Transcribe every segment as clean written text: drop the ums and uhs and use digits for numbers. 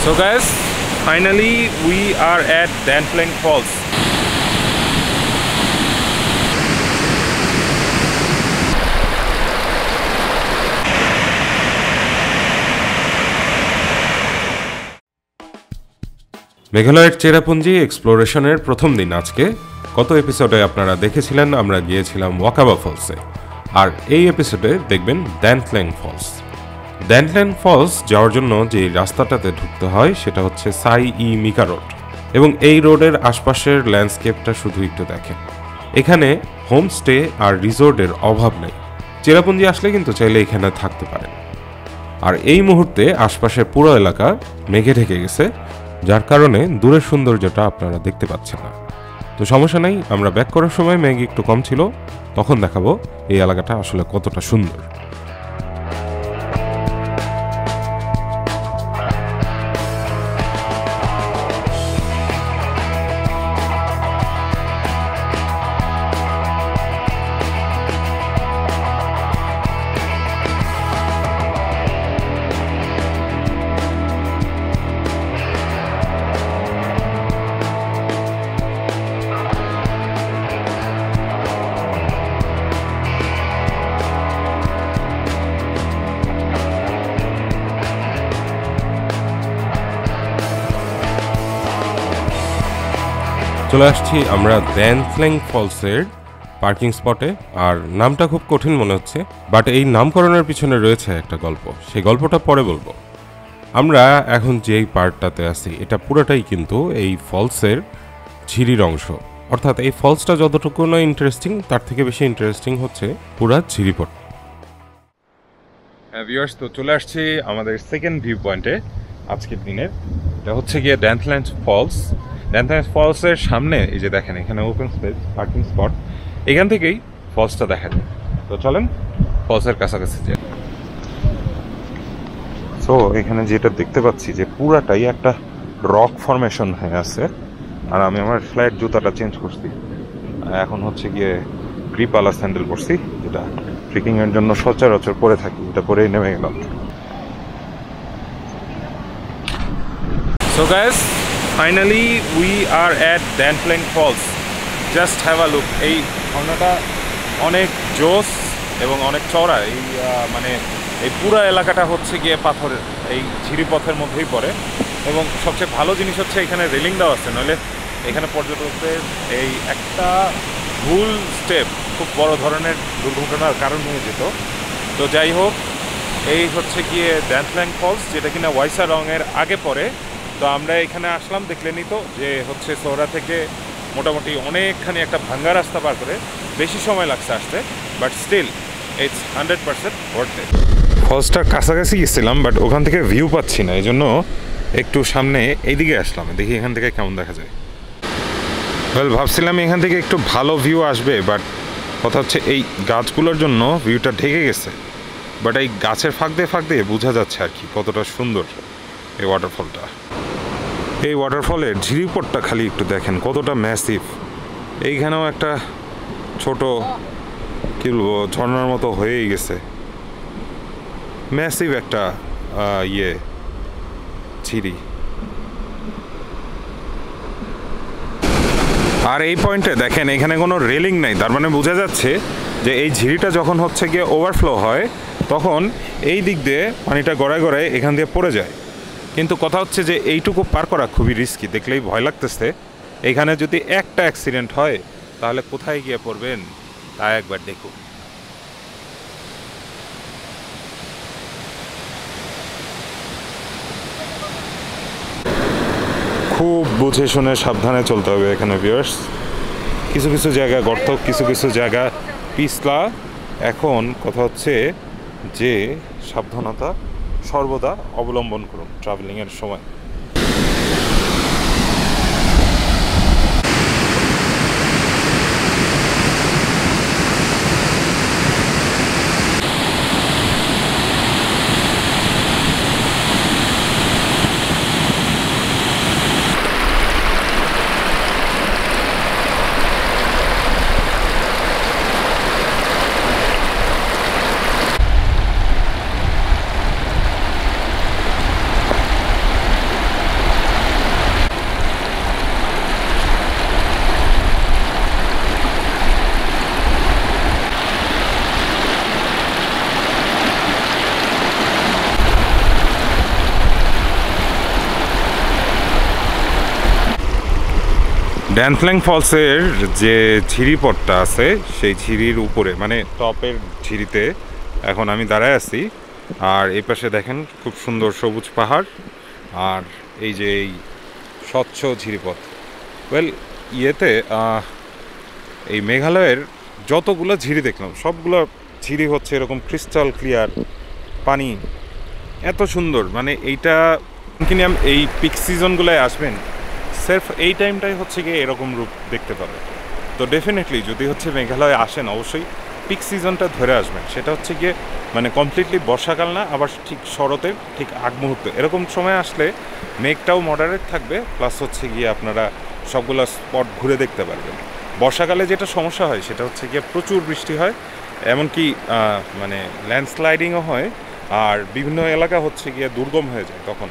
So guys, finally we are at Dainthlen Falls. মেঘালয়ের চেরাপুঞ্জি এক্সপ্লোরেশনের প্রথম দিন আজকে। গত এপিসোডে আপনারা দেখেছিলেন আমরা গিয়েছিলাম ওয়াকাবা ফলসে, আর এই এপিসোডে দেখবেন Dainthlen ফলস। Dainthlen ফলস যাওয়ার জন্য যে রাস্তাটাতে ঢুকতে হয় সেটা হচ্ছে সাই-ই মিকা রোড, এবং এই রোডের আশপাশের ল্যান্ডস্কেপটা শুধু একটু দেখেন। এখানে হোমস্টে আর রিসোর্টের অভাব নেই। চেরাপুঞ্জি আসলে কিন্তু চাইলে এখানে থাকতে পারেন। আর এই মুহূর্তে আশপাশের পুরো এলাকা মেঘে ঢেকে গেছে, যার কারণে দূরের সৌন্দর্যটা আপনারা দেখতে পাচ্ছেন না। তো সমস্যা নাই, আমরা ব্যাক করার সময় মেঘ একটু কম ছিল, তখন দেখাবো এই এলাকাটা আসলে কতটা সুন্দর। চলে আসছি আমরা Dainthlen ফলসের পার্কিং স্পটে। আর নামটা খুব কঠিন মনে হচ্ছে, বাট এই নামকরণের পিছনে রয়েছে একটা গল্প। সেই গল্পটা পরে বলবো। আমরা এখন যেই পার্টটাতে আছি এটা পুরোটাই কিন্তু এই ফলসের ঝিরির অংশ, অর্থাৎ এই ফলসটা যতটুকু না ইন্টারেস্টিং তার থেকে বেশি ইন্টারেস্টিং হচ্ছে পুরা ঝিরিপট। ভিউয়ার্স, তো চলে আসছি আমাদের সেকেন্ড ভিউ পয়েন্টে আজকের দিনের। এটা হচ্ছে গিয়ে Dainthlen ফলস। Dainthlen ফলসের সামনে এই যে দেখেন, এখানে ওপেন স্পেস পার্কিং স্পট, এখান থেকেই ফলসটা দেখা যায়। তো চলেন ফলসের কাছাকাছি যাই। সো এখানে যেটা দেখতে পাচ্ছি যে পুরাটাই একটা রক ফরমেশন হয়ে আছে। আর আমি আমার ফ্ল্যাট জুতাটা চেঞ্জ করছি, এখন হচ্ছে গিয়ে গ্রিপওয়ালা স্যান্ডেল পরছি, যেটা ট্রেকিং এর জন্য সচরাচর পরে থাকি। এটা পরেই নেমে গেলাম। So guys, finally we are at Dainthlen Falls. Just have a look. এই ঝর্ণাটা অনেক জোস এবং অনেক চওড়া। এই মানে এই পুরো এলাকাটা হচ্ছে গিয়ে পাথরের, এই ঝিরিপথের মধ্যেই পড়ে। এবং সবচেয়ে ভালো জিনিস হচ্ছে এখানে রেলিং দেওয়া আছে, নইলে এখানে পর্যটকদের এই একটা ভুল স্টেপ খুব বড় ধরনের দুর্ঘটনার কারণ হয়ে যেত। তো যাই হোক, এই হচ্ছে গিয়ে Dainthlen ফলস, যেটা কিনা ওয়াই সাওদং-এর আগে পড়ে। তো আমরা এখানে আসলাম, দেখলেনই তো যে হচ্ছে সোহরা থেকে মোটামুটি অনেকখানি একটা ভাঙ্গা রাস্তা পার করে, বেশি সময় লাগছে আসতে, but still it's 100% worth it. ফলসটার কাছাকাছি গেছিলাম, বাট ওখান থেকে ভিউ পাচ্ছি না, এই জন্য একটু সামনে এইদিকে আসলাম, দেখি এখান থেকে কেমন দেখা যায়। ভাবছিলাম এখান থেকে একটু ভালো ভিউ আসবে, বাট কথা হচ্ছে এই গাছগুলোর জন্য ভিউটা ঢেকে গেছে। বাট এই গাছের ফাঁক দিয়ে বোঝা যাচ্ছে আর কি কতটা সুন্দর এই ওয়াটারফলটা। এই ওয়াটারফলের ঝিরিপটটা খালি একটু দেখেন কতটা ম্যাসিভ। এইখানেও একটা ছোট কি বলবো ঝর্ণার মতো হয়েই গেছে, ম্যাসিভ একটা ঝিরি। আর এই পয়েন্টে দেখেন এখানে কোনো রেলিং নাই, তার মানে বোঝা যাচ্ছে যে এই ঝিরিটা যখন হচ্ছে গিয়ে ওভারফ্লো হয় তখন এই দিক দিয়ে পানিটা গড়ায় গড়ায় এখান দিয়ে পড়ে যায়। কিন্তু কথা হচ্ছে যে এইটুকু পার করা খুবই রিস্কি, দেখলেই ভয় লাগতেছে। এখানে যদি একটা অ্যাক্সিডেন্ট হয় তাহলে কোথায় গিয়ে পড়বেন তা একবার দেখুন। খুব বুঝে শুনে সাবধানে চলতে হবে এখানে ভিউয়ার্স। কিছু কিছু জায়গা গর্ত, কিছু কিছু জায়গা পিছলা। এখন কথা হচ্ছে যে সাবধানতা সর্বদা অবলম্বন করুন ট্রাভেলিংয়ের সময়। ড্যানথলেং ফলসের যে ঝিরিপথটা আছে সেই ঝিরির উপরে মানে টপের ঝিরিতে এখন আমি দাঁড়ায় আছি। আর এই পাশে দেখেন খুব সুন্দর সবুজ পাহাড় আর এই যে এই স্বচ্ছ ঝিরিপথ। ওয়েল ইয়েতে এই মেঘালয়ের যতগুলো ঝিরি দেখলাম সবগুলো ঝিরি হচ্ছে এরকম ক্রিস্টাল ক্লিয়ার পানি, এত সুন্দর। মানে এইটা কিনে এই পিক সিজনগুলোয় আসবেন সেলফ এই টাইমটাই হচ্ছে গিয়ে এরকম রূপ দেখতে পাবে। তো ডেফিনেটলি যদি হচ্ছে মেঘালয়ে আসেন অবশ্যই পিক সিজনটা ধরে আসবেন। সেটা হচ্ছে গিয়ে মানে কমপ্লিটলি বর্ষাকাল না, আবার ঠিক শরতের ঠিক আগ মুহূর্তে এরকম সময় আসলে মেঘটাও মডারেট থাকবে, প্লাস হচ্ছে গিয়ে আপনারা সবগুলো স্পট ঘুরে দেখতে পারবেন। বর্ষাকালে যেটা সমস্যা হয় সেটা হচ্ছে গিয়ে প্রচুর বৃষ্টি হয়, এমনকি মানে ল্যান্ডস্লাইডিংও হয়, আর বিভিন্ন এলাকা হচ্ছে গিয়ে দুর্গম হয়ে যায়, তখন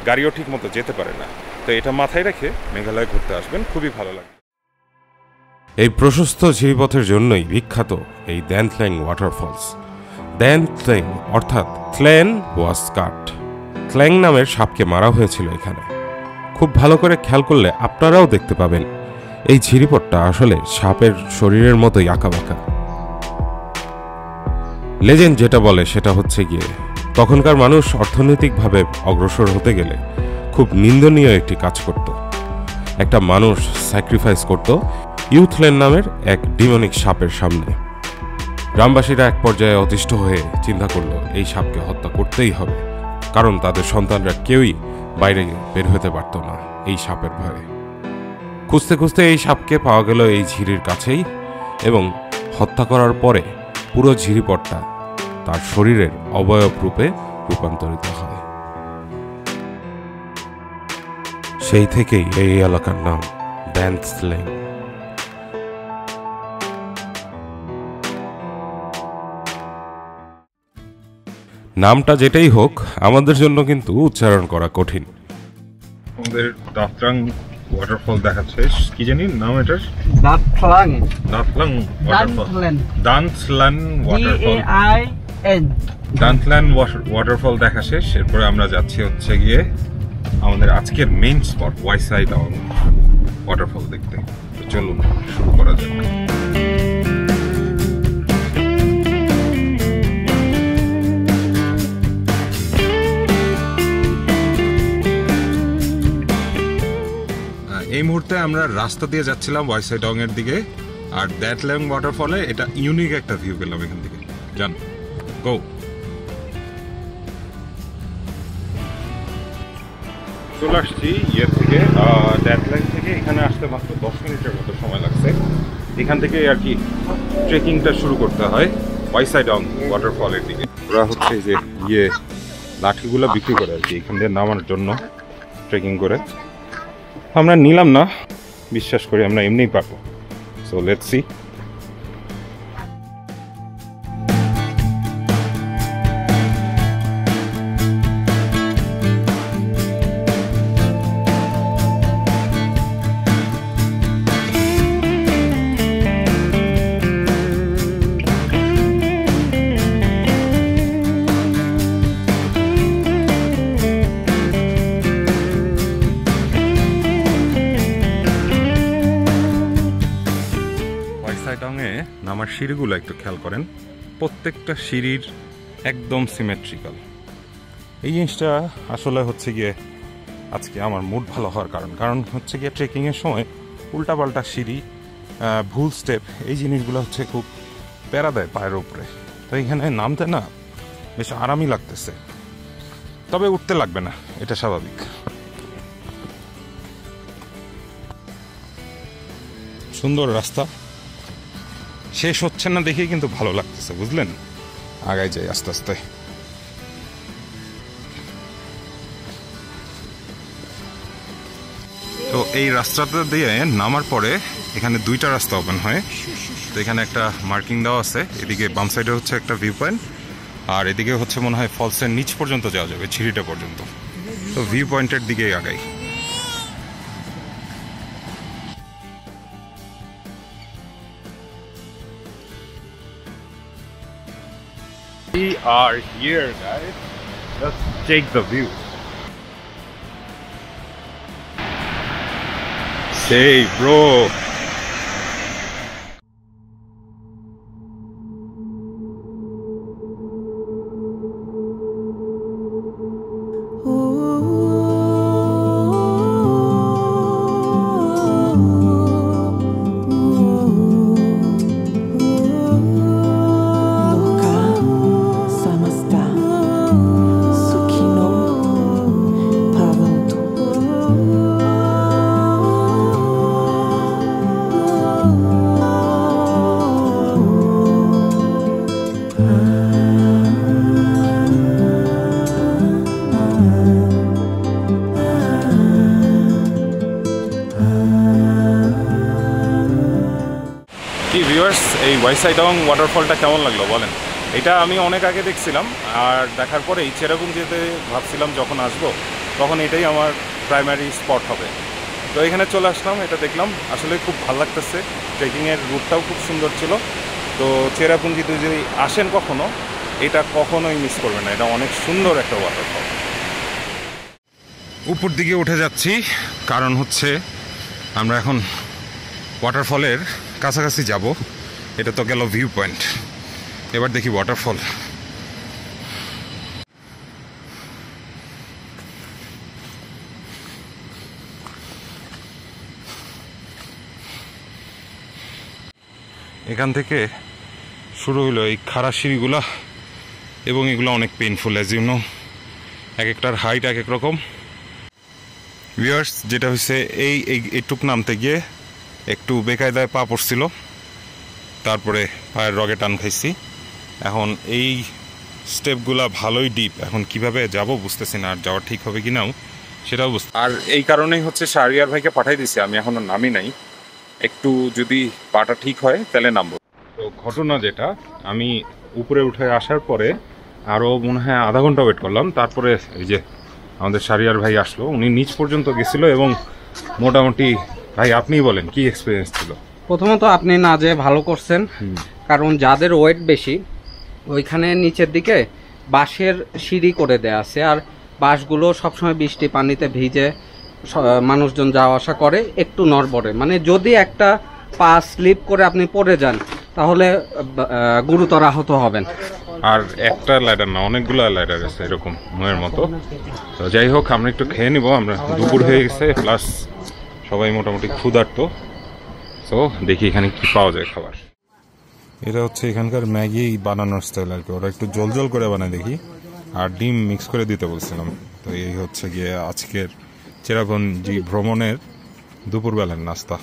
গাড়িও ঠিক মতো যেতে পারে না। তো এটা মাথায় রেখে মেঘালয় ঘুরতে আসবেন, খুবই ভালো লাগে। এই প্রশস্ত ঝিরিপথের জন্যই বিখ্যাত এই ড্যানথলেং ওয়াটারফলস। ড্যানথলেং অর্থাৎ থ্লেন ওয়াজ কাট, থ্ল্যাং নামের সাপকে মারা হয়েছিল এখানে। খুব ভালো করে খেয়াল করলে আপনারাও দেখতে পাবেন এই ঝিরিপথটা আসলে সাপের শরীরের মতোই আঁকাবাঁকা। লেজেন্ড যেটা বলে সেটা হচ্ছে গিয়ে তখনকার মানুষ অর্থনৈতিকভাবে অগ্রসর হতে গেলে খুব নিন্দনীয় একটি কাজ করত। একটা মানুষ স্যাক্রিফাইস করত ইউথলেন নামের এক ডিমনিক সাপের সামনে। গ্রামবাসীরা এক পর্যায়ে অতিষ্ঠ হয়ে চিন্তা করলো এই সাপকে হত্যা করতেই হবে, কারণ তাদের সন্তানরা কেউই বাইরে বের হতে পারত না এই সাপের ভয়ে। খুঁজতে খুঁজতে এই সাপকে পাওয়া গেল এই ঝিরির কাছেই, এবং হত্যা করার পরে পুরো ঝিরিপথটা তার শরীরের অবয়ব রূপে রূপান্তরিত হয়। সেই থেকেই এই এলাকার নাম ড্যানথলেং। নামটা যেটাই হোক আমাদের জন্য কিন্তু উচ্চারণ করা কঠিন। আমাদের দাঁতলাং ওয়াটারফল দেখাচ্ছে, কি জানি নাম এটার? দাঁতলাং ওয়াটারফল, দাঁতলাং ওয়াটারফল, দাঁতলাং ওয়াটারফল দেখা শেষ। এরপরে আমরা যাচ্ছি হচ্ছে গিয়ে আমাদের আজকের মেইন স্পট ওয়াই সাওদং ওয়াটারফল দেখতে। তো চলুন শুরু করা যাক। এই মুহূর্তে আমরা রাস্তা দিয়ে যাচ্ছিলাম ওয়াই সাওদং এর দিকে, আর ড্যানথলেং ওয়াটারফলে এটা ইউনিক একটা ভিউ পেলাম এখান থেকে। যান, গো। চলে আসছি ইয়ে থেকে, ড্যানথলেং থেকে এখানে আসতে মাত্র 10 মিনিটের মতো সময় লাগছে। এখান থেকে আর কি ট্রেকিংটা শুরু করতে হয় ওয়াই সাওদং ওয়াটারফলের দিকে। ওরা হচ্ছে যে ইয়ে লাঠিগুলো বিক্রি করে আর কি এখান থেকে নামানোর জন্য ট্রেকিং করে। আমরা নিলাম না, বিশ্বাস করি আমরা এমনিই পারবো। So let's see. নামার সিঁড়িগুলো একটু খেয়াল করেন, প্রত্যেকটা সিঁড়ির একদম সিমেট্রিক্যাল। এই জিনিসটা আসলে হচ্ছে গিয়ে আজকে আমার মুড ভালো হওয়ার কারণ হচ্ছে গিয়ে ট্রেকিংয়ের সময় উল্টাপাল্টা সিঁড়ি, ভুল স্টেপ, এই জিনিসগুলো হচ্ছে খুব প্যারা দেয় পায়ের উপরে। তো এখানে নামতে না বেশ আরামই লাগতেছে, তবে উঠতে লাগবে না, এটা স্বাভাবিক। সুন্দর রাস্তা, শেষ হচ্ছে না দেখে কিন্তু ভালো লাগতেছে, বুঝলেন? আগাই যাই আস্তে আস্তে। তো এই রাস্তাটা দিয়ে নামার পরে এখানে দুইটা রাস্তা ওপেন হয়। তো এখানে একটা মার্কিং দেওয়া আছে, এদিকে বাম সাইডে হচ্ছে একটা ভিউ পয়েন্ট, আর এদিকে হচ্ছে মনে হয় ফলসের নিচ পর্যন্ত যাওয়া যাবে, ছিঁড়িটা পর্যন্ত। তো ভিউ পয়েন্টের দিকেই আগাই। We are here, guys. Let's take the view. সেই ব্রো। কি ভিউয়ার্স, এই ওয়াই সাইডং ওয়াটারফলটা কেমন লাগলো বলেন? এটা আমি অনেক আগে দেখছিলাম, আর দেখার পরে এই চেরাপুঞ্জিতে ভাবছিলাম যখন আসবো তখন এটাই আমার প্রাইমারি স্পট হবে। তো এখানে চলে আসলাম, এটা দেখলাম, আসলে খুব ভালো লাগতেছে। ট্রেকিংয়ের রুটটাও খুব সুন্দর ছিল। তো চেরাপুঞ্জিতে যদি আসেন কখনো, এটা কখনোই মিস করবেন না, এটা অনেক সুন্দর একটা ওয়াটারফল। উপর দিকে উঠে যাচ্ছি, কারণ হচ্ছে আমরা এখন ওয়াটারফলের কাছাকাছি যাব। এটা তো গেল ভিউ পয়েন্ট, এবার দেখি ওয়াটারফল। এখান থেকে শুরু হলো এই খাড়া সিঁড়িগুলা, এবং এগুলো অনেক পেইনফুল, অ্যাজ ইউ নো। এক একটার হাইট এক এক রকম। ভিউয়ার্স, যেটা হচ্ছে এইটুক নামতে গিয়ে একটু বেকায়দায় পা পড়ছিল, তারপরে পায়ের রগে টান খাইছি। এখন এই স্টেপগুলা ভালোই ডিপ, এখন কিভাবে যাব বুঝতেছি না, আর যাওয়া ঠিক হবে কি নাও সেটাও বুঝতে। আর এই কারণেই হচ্ছে শাহরিয়ার ভাইকে পাঠাই দিছি, আমি এখনো নামি নাই। একটু যদি পাটা ঠিক হয় তাহলে নামবো। তো ঘটনা যেটা, আমি উপরে উঠে আসার পরে আরও মনে হয় আধা ঘন্টা ওয়েট করলাম, তারপরে এই যে আমাদের শাহরিয়ার ভাই আসলো। উনি নিচ পর্যন্ত গেছিল, এবং মোটামুটি ভাই আপনিই বলেন কি এক্সপিরিয়েন্স ছিল? প্রথমত আপনি না যে ভালো করছেন, কারণ যাদের ওয়েট বেশি ওইখানে নিচের দিকে বাঁশের সিঁড়ি করে দেয়া আছে, আর বাঁশগুলো সবসময় বৃষ্টি পানিতে ভিজে মানুষজন যাওয়া আসা করে, একটু নড়বড়ে, মানে যদি একটা পা স্লিপ করে আপনি পড়ে যান তাহলে গুরুতর আহত হবেন। আর একটা লাইডার না, অনেকগুলো লাইডার আছে এরকম ময়ের মতো। তো যাই হোক, আমরা একটু খেয়ে নিব, আমরা দুপুর হয়ে গেছে, প্লাস সবাই মোটামুটি ক্ষুধার্ত। তো দেখি এখানে কি পাওয়া যায় খাবার। এটা হচ্ছে এখানকার ম্যাগি বানানোর স্টাইল আর কি, ওরা একটু জল জল করে বানায় দেখি, আর ডিম মিক্স করে দিতে বলছিলাম। তো এই হচ্ছে গিয়ে আজকের চেরাপুঞ্জি ভ্রমণের দুপুরবেলার নাস্তা।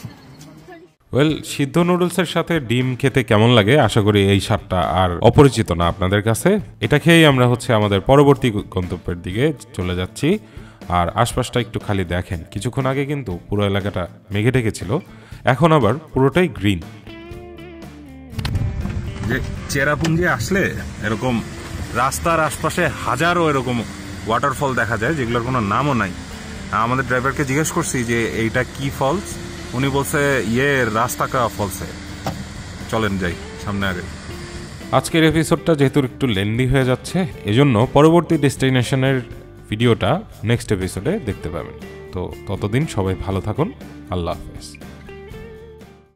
ওয়েল, সিদ্ধ নুডলসের সাথে ডিম খেতে কেমন লাগে আশা করি এই স্বাদটা আর অপরিচিত না আপনাদের কাছে। এটা খেয়েই আমরা হচ্ছে আমাদের পরবর্তী গন্তব্যের দিকে চলে যাচ্ছি। আর আশপাশটা একটু খালি দেখেন, কিছুক্ষণ আগে কিন্তু পুরো এলাকাটা মেঘে ঢেকেছিল, এখন আবার পুরোটাই গ্রিন। যে চেরাপুঞ্জি আসলে এরকম রাস্তার আশপাশে হাজারো এরকম ওয়াটারফল দেখা যায়, যেগুলোর কোনো নামও নাই। আমাদের ড্রাইভারকে জিজ্ঞেস করছি যে এইটা কি ফলস, উনি বলছে রাস্তা কা ফলস। চলেন যাই সামনে আগে। আজকের এপিসোডটা যেহেতু একটু লেন্দি হয়ে যাচ্ছে, এজন্য পরবর্তী ডেস্টিনেশনের ভিডিওটা নেক্সট এপিসোডে দেখতে পাবেন। তো ততদিন সবাই ভালো থাকুন, আল্লাহ হাফেজ।